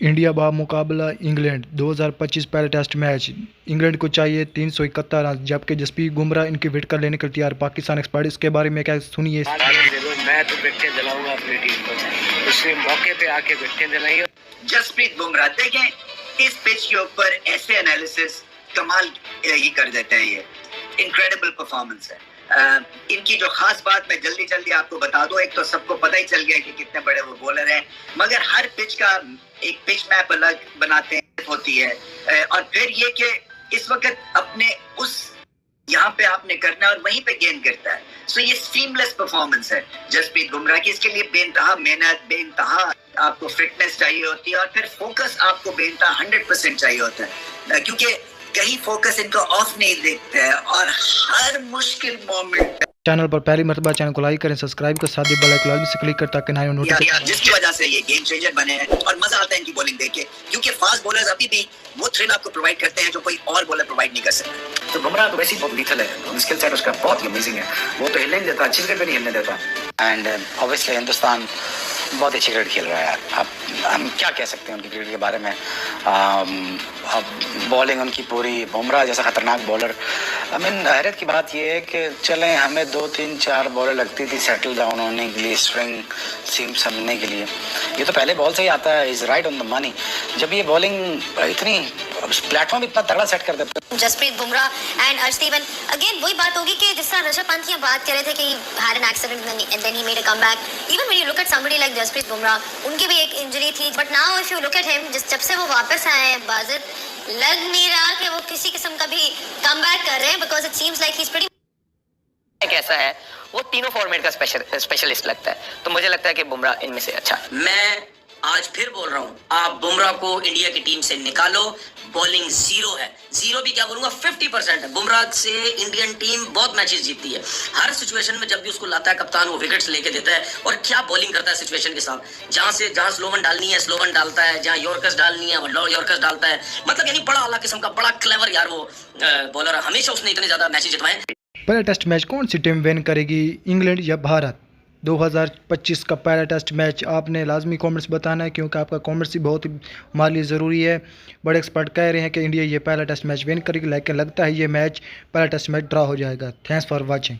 India बा मुकाबला England 2025 पहले टेस्ट मैच। इंग्लैंड को चाहिए 371 रन, जबकि जसप्रीत बुमराह इनके विकेट कर लेने के लिए तैयार। पाकिस्तान एक्सपर्ट इसके बारे में क्या सुनिए। मैं तो विकेट दिलाऊंगा अपनी टीम को, उससे मौके पे आके विकेट दिलाइए। जसप्रीत बुमराह देखें इस पिच के ऊपर ऐसे एनालिसिस कमाल ही कर देते हैं। ये इनक्रेडिबल परफॉर्मेंस है। इनकी जो खास बात मैं जल्दी आपको बता दूं, एक तो सबको पता ही चल गया कि कितने बड़े वो बॉलर हैं, मगर हर पिच का एक पिच मैप अलग बनाते हैं होती है। और फिर ये कि इस वक्त अपने उस यहाँ पे आपने करना है और वहीं पे गेंद करता है। सो ये सीमलेस परफॉर्मेंस है जसप्रीत बुमराह की। इसके लिए बेइंतहा मेहनत, बेइंतहा आपको फिटनेस चाहिए होती है, और फिर फोकस आपको बेइंतहा 100% चाहिए होता है, क्योंकि कहीं फोकस इनका ऑफ नहीं देखता है और हर मुश्किल मोमेंट। चैनल पर पहली मरतबा चैनल को लाइक करें, सब्सक्राइब कर साथ ही बेल आइकन लाजमी से क्लिक कर ताकि नए नोटिफिकेशन, जिसकी वजह से ये गेम चेंजर बने हैं और मजा आता है इनकी बॉलिंग देख के, क्योंकि फास्ट बॉलर्स अभी भी वो थ्रिल आपको प्रोवाइड करते हैं जो कोई और बॉलर प्रोवाइड नहीं कर सकता। तो बुमराह तो वैसे ही बहुत लीथल है, स्किल सेट उसका बहुत ही अमेजिंग है। वो तो हिलने नहीं देता, अच्छी विकेट भी नहीं हिलने देता। एंड ऑब्वियसली हिंदुस्तान बहुत अच्छी क्रिकेट खेल रहा है यार। अब हम क्या कह सकते हैं उनकी क्रिकेट के बारे में। अब बॉलिंग उनकी पूरी, बुमराह जैसा खतरनाक बॉलर। आई मीन हैरत की बात यह है कि चलें हमें 2 3 4 बॉलर लगती थी सेटल डाउन होने के लिए, स्विंग सीम समझने के लिए। ये तो पहले बॉल से ही आता है, is right on the money. जब ये बॉलिंग इतनी प्लेटफॉर्म इतना तगड़ा सेट कर देते हैं। जसप्रीत बुमराह एंड अर्शदीप, अगेन वही बात होगी कि जिस तरह ऋषभ पंत की बात कर रहे थे कि had an accident and then he made a comeback. Even when you look at somebody like Jasprit Bumrah, उनकी भी एक इंजरी थी, but now if you look at him, जब से वो वापस आए हैं बाजिद लग नहीं रहा कि वो किसी किस्म का भी कमबैक कर रहे हैं, because it seems like he is pretty. कैसा है वो तीनों फॉर्मेट का स्पेशलिस्ट लगता है, तो मुझे लगता है कि बुमराह इनमें से अच्छा है। मैं आज फिर बोल रहा हूँ, आप बुमराह को इंडिया की टीम से निकालो। बॉलिंग जीरो है, जीरो भी क्या बोलूंगा 50% है। बुमराह से इंडियन टीम बहुत मैचेस जीतती है। हर सिचुएशन में जब भी उसको लाता है कप्तान, वो विकेट्स लेके देता है। और क्या बॉलिंग करता है सिचुएशन के साथ, जहां स्लोवन डालनी है स्लोवन डालता है, जहां यॉर्कर्स डालनी है वो यॉर्कर्स डालता है। मतलब यानी बड़ा आला किस्म का, बड़ा क्लेवर यार वो बॉलर। हमेशा उसने इतने ज्यादा मैचेस जितवाए। पहला टेस्ट मैच कौन सी टीम विन करेगी, इंग्लैंड या भारत? 2025 का पहला टेस्ट मैच आपने लाजमी कमेंट्स बताना है, क्योंकि आपका कमेंट्स ही बहुत हमारे लिए ज़रूरी है। बड़े एक्सपर्ट कह रहे हैं कि इंडिया ये पहला टेस्ट मैच विन करेगी, लेकिन लगता है ये मैच पहला टेस्ट मैच ड्रा हो जाएगा। Thanks for watching.